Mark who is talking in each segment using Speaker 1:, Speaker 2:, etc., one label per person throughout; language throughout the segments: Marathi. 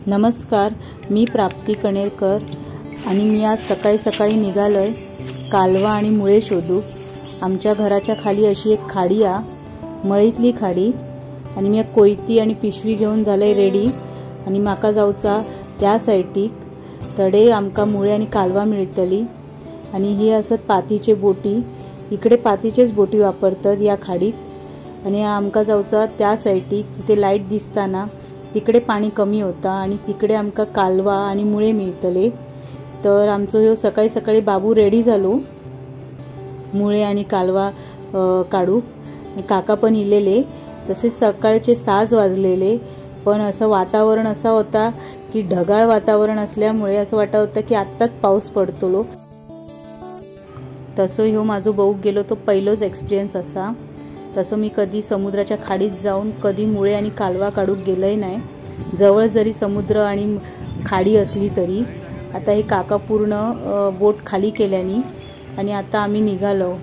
Speaker 1: नमस्कार, मी प्राप्ती कणेरकर आणि मी आज सकाळी सकाळी निघालोय कालवा आणि मुळे शोधू। आमच्या घराच्या खाली अशी एक खाडी आहे, मळीतली खाडी, आणि मी एक कोयती आणि पिशवी घेऊन झालंय रेडी आणि माका जाऊचा त्या साइडीक तडे आमका मुळे आणि कालवा मिळतली। आणि ही असत पातीचे बोटी, इकडे पातीचेच बोटी वापरतात या खाडीत। आणि आमका जाऊचा त्या साइडीक जिथे लाईट दिसताना तिकडे पाणी कमी होता आणि तिकडे आमका कालवा आणि मुळे मिळतले। तर आमचो ह्यो सकाळी सकाळी बाबू रेडी झालो मुळे आणि कालवा काढू। काका पण इलेले, तसेच सकाळचे 6 वाजलेले, पण असं वातावरण असा होता की ढगाळ वातावरण असल्यामुळे असं वाटत होतं की आत्ताच पाऊस पडतलो। तसं ह्यो माझो बघूक गेलो तो पहिलोच एक्सपिरियन्स असा। तसं मी कधी समुद्राच्या खाडीत जाऊन कधी मुळे आणि कालवा काढूक गेलंय नाही, जवळ जरी समुद्र आणि खाडी असली तरी। आता हे काका पूर्ण बोट खाली केल्यानी आणि आता आम्ही निघालो।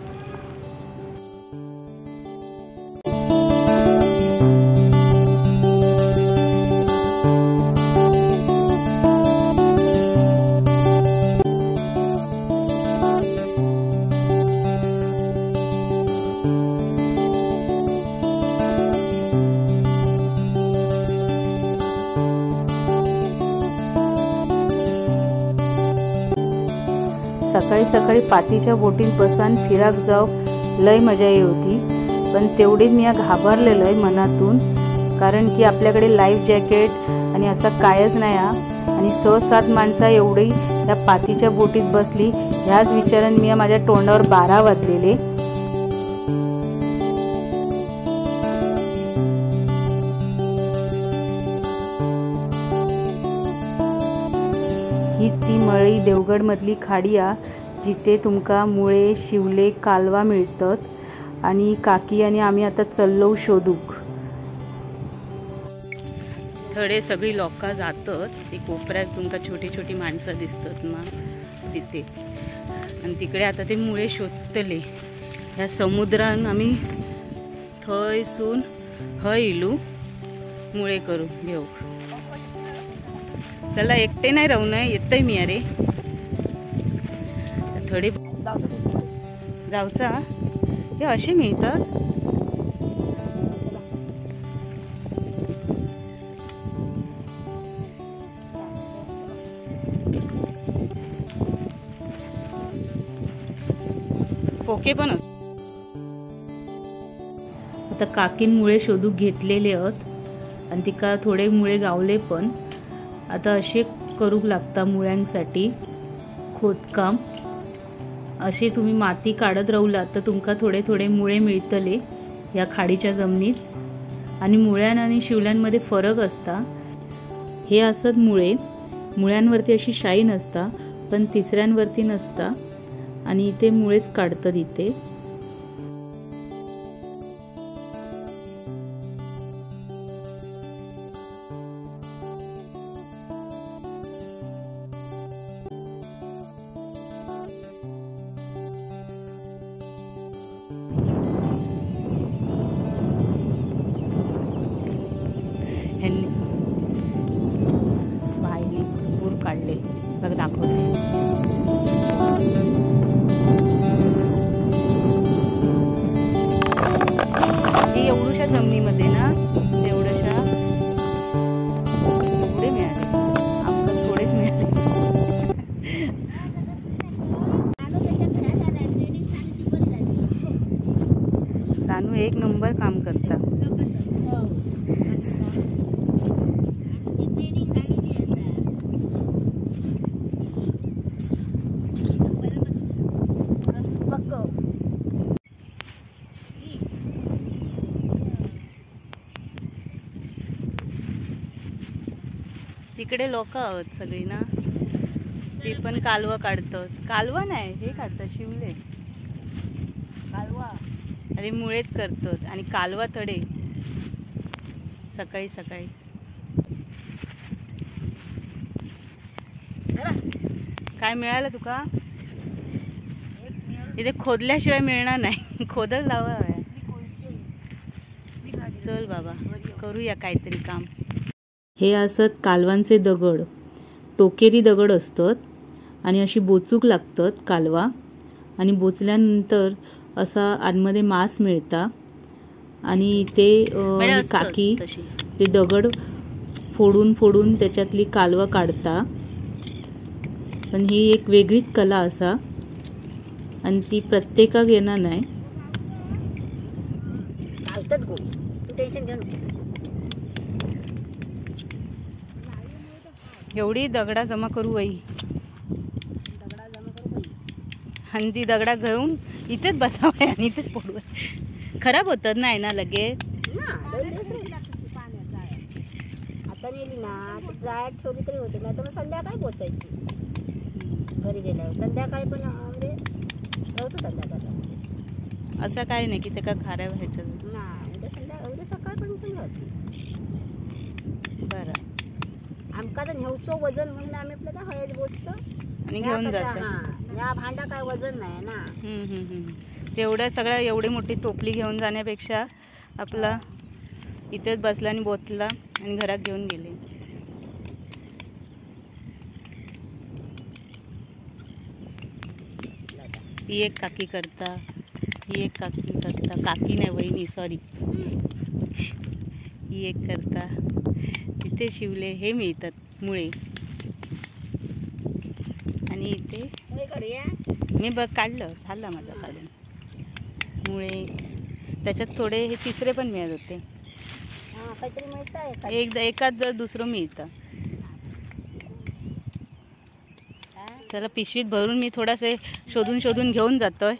Speaker 1: सकाळी सकाळी पातीच्या बोटीत बसान फिराक जाऊ लय मजा होती, पण तेवढीच मी घाबरलेलोय मनातून, कारण की आपल्याकडे लाईफ जॅकेट आणि असा कायच नाही आणि 6-7 माणसं एवढी त्या पातीच्या बोटीत बसली, ह्याच विचारान मी माझ्या तोंडावर 12 वाजलेले। ही ती मळी देवगड मधली खाडी आ, जिथे तुमका मुळे शिवले कालवा मिळतात। आणि काकी आणि आम्ही आता चल्लो शोधूक। थोडे सगळी लोक जातात, ती कोपऱ्यात तुमका छोटी छोटी माणसं दिसतात ना तिथे, आणि तिकडे आता ते मुळे शोधतले। ह्या समुद्रान आम्ही थंयसून हय इलू मुळे करू घेऊ। चला, एकटे नाही राहू नये, येतय मी। अरे थोडे जाऊचा, हे असे मिळतात। पोके पण असतात। आता काकीन मुळे शोधूक घेतलेले आहेत आणि तिका थोडे मुळे गावले पण। आता असे करूक लागता मुळ्यांसाठी खोदकाम। असे तुम्ही माती काढत राहुलात तर तुमका थोडे थोडे मुळे मिळतले या खाडीच्या जमिनीत। आणि मुळ्यान आणि शिवल्यांमध्ये फरक असता। हे असत मुळे, मुळ्यांवरती अशी शाईन असता पण तिसऱ्यांवरती नसता, आणि इथे मुळेच काढतात इथे। बाहेर पूर काढले बघ, दाखवते। हे एवढ्याशा जमिनीमध्ये ना, तेवढ्याशा एवढे मिळाले, आमका थोडेच मिळाले। सानू एक नंबर काम करता। तिकडे लोक आहोत सगळी ना, ती पण कालवा काढतात। कालवा नाही, हे काढतात शिवले कालवा, अरे मुळेच करतात आणि कालवा तडे सकाळी सकाळी। काय मिळालं तुका? इथे खोदल्याशिवाय मिळणार नाही. खोदच लावा. चल बाबा करूया काहीतरी काम. हे असत कालवांचे दगड, टोकेरी दगड असतात आणि अशी बोचूक लागतात कालवा, आणि बोचल्यानंतर असा आतमध्ये मांस मिळता आणि ते काकी ते दगड फोडून फोडून त्याच्यातली कालवा काढता. पण ही एक वेगळीच कला असा आणि ती प्रत्येकाक येणार नाही. एवढी दगडा जमा करू बाई, आणि ती दगडा घेऊन इथेच बसावं आणि इथेच पडू. खराब होतात नाही ना लगेच.
Speaker 2: आता नेली ना जाळ्यात ठेवली तरी होते, नाही तर मग संध्याकाळी पोचायची घरी गेल्यावर. संध्याकाळी पण म्हणजे होतं संध्याकाळी.
Speaker 1: असं काय नाही की ते का खराब व्हायचं
Speaker 2: ना. उद्या सकाळ पण राहते. बरं आमका तर न्यायचं वजन म्हणून आम्ही आपलं तर हयच बसतो
Speaker 1: आणि घेऊन जातो.
Speaker 2: या भांडा काय वजन नाही ना.
Speaker 1: तेवढं सगळं एवढी मोठी टोपली घेऊन जाण्यापेक्षा आपला इथेच बसला आणि बोतला आणि घरात घेऊन गेले. ती एक काकी करता, ही एक काकी करता, काकी नाही वहिनी सॉरी, ही एक करता. तिथे शिवले हे मिळतात मुळे, आणि इथे मी बघ काढलं झालं माझं काढून मुळे. त्याच्यात थोडे हे तिसरे पण मिळत होते. एकाच दुसरं मिळतं. चला पिशवीत भरून मी थोडासे शोधून शोधून घेऊन जातोय.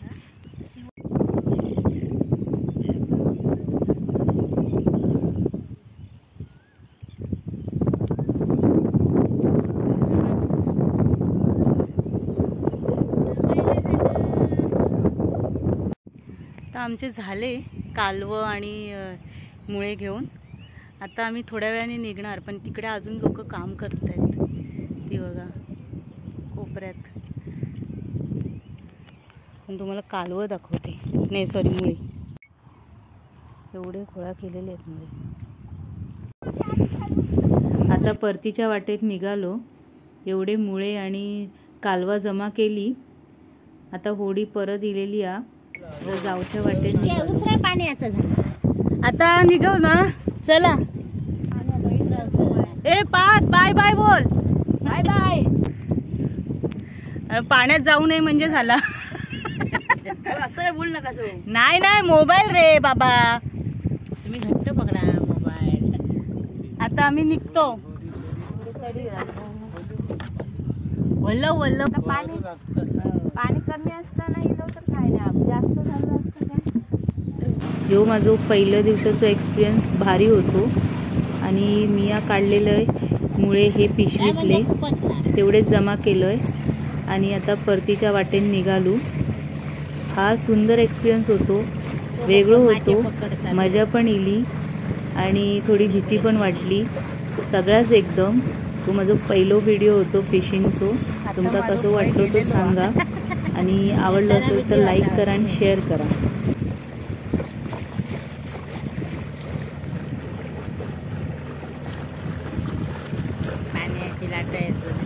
Speaker 1: तर आमचे झाले कालवं आणि मुळे घेऊन. आता आम्ही थोड्या वेळाने निघणार, पण तिकडे अजून लोक काम करत आहेत. ती बघा कोपऱ्यात. पण तुम्हाला कालवं दाखवते, नाही सॉरी मुळे. एवढे गोळा केलेले आहेत मुळे. आता परतीच्या वाटेत निघालो. एवढे मुळे आणि कालवा जमा केली. आता होडी परत दिलेली आ जाऊच्या वाटेत
Speaker 2: दुसऱ्या पाण्याचं झालं.
Speaker 1: आता निघू ना. चला ए पाठ बाय बाय बोल.
Speaker 2: Bye bye.
Speaker 1: पाण्यात जाऊ नये म्हणजे झाला.
Speaker 2: असं बोल नका.
Speaker 1: नाही नाही मोबाईल रे बाबा,
Speaker 2: तुम्ही घट्ट पकडा मोबाईल.
Speaker 1: आता आम्ही निघतो. वल्ल वल्ल
Speaker 2: पाणी पाणी कमी असताना गेलो तर काय नाही, जास्त झालं असतं काय.
Speaker 1: ह्यो माझं पहिल्या दिवसाचा एक्सपिरियन्स भारी होतो. आणि मी काढलेलं मुळे हे पिशवीतले तेवढेच जमा केलंय आणि आता परतीच्या वाटेने निघालो. हा सुंदर एक्सपिरियन्स होतो, वेगळं होतो, मजा पण इली आणि थोडी भीती पण वाटली. सगळ्याच एकदम. तो माझा पहिलो व्हिडिओ होतो फिशिंगचो. तुमका कसं वाटलं तो सांगा, आणि आवडलं असेल तर लाईक करा आणि शेअर करा.
Speaker 2: पाण्याची लाटा येतो.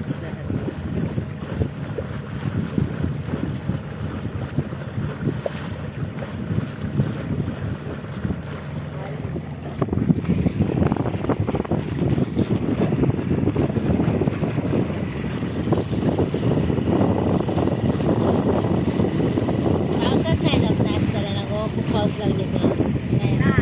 Speaker 2: पावसात नाही जमणार करायला गो, खूप पाऊस लागले तर नाही ना.